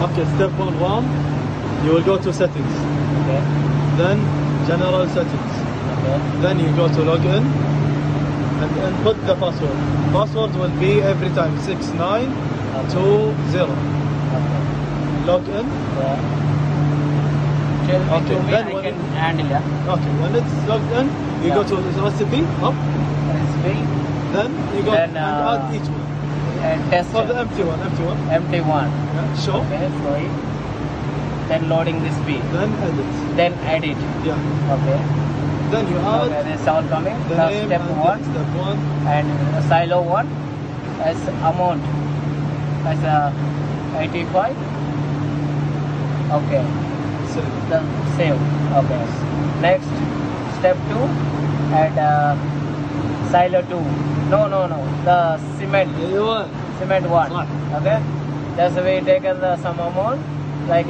Okay, step 1, you will go to settings. Okay. Then general settings. Okay. Then you go to login and input the password. Password will be every time 6920. Okay. Login. Yeah. Tell me Okay, to me, then I when can handle, yeah. Okay, when it's logged in, you go to the recipe, up, Recipe. then you go Then, and add each one. And test. For the empty one. Empty one. Yeah, show. Okay, sorry. Then loading this B. Then edit. Then edit. Yeah. Okay. Then you add Okay, this is all coming. the The name step and 1 step 1. and silo 1 as amount as 85. Okay. Save. The save. Okay. Next step 2 and silo 2. No. The cement. Yeah. Cement 1. Right. Okay. Just we taken some amount like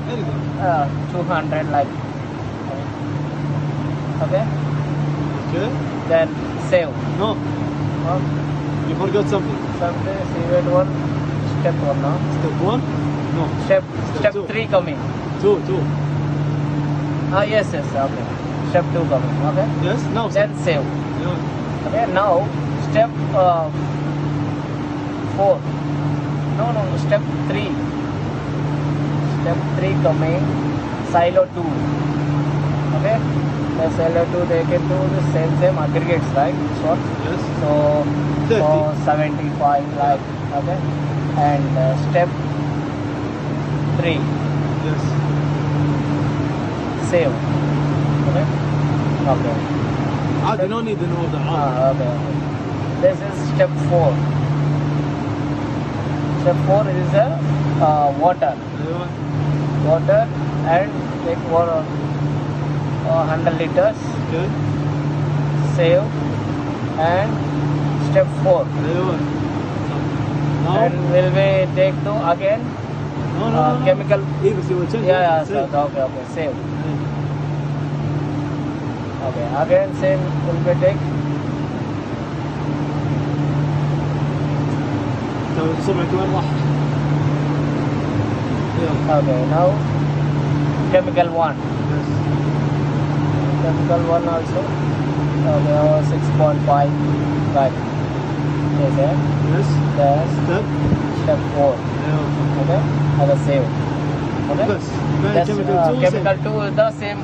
Anything. 200 like. Okay. Okay. Then save. No, you forgot something. Something save 1. Step 1 now. Step 1? No. Step two. 3 coming. 2. Yes. Okay. Step 2 coming. Okay. Yes. Now. Then save. Yeah. Okay. Now step 4. No. Step 3. Step 3 coming. Silo 2. Okay. The silo 2 they can do the same aggregates, right? So Yes. so 30. 75 like. Okay. And step 3. Yes. Save. Okay. Okay. You don't need to know the Okay. This is step 4. Step 4 is water. Water and take water 100 liters. Okay. Save. And step 4. Now. And will we take to again No. chemical? Even you will change. Yeah. Save. So, okay. Save. Okay. Again same will be take. سمعت وين راح؟ Yeah. Okay. Now chemical 1. Yes. Chemical 1 also. Okay. 6.5. Right. Yes. Yes. Then step 4. Yeah. Okay. And the save. Okay. Bas. That's, chemical 2 chemical 2 is the same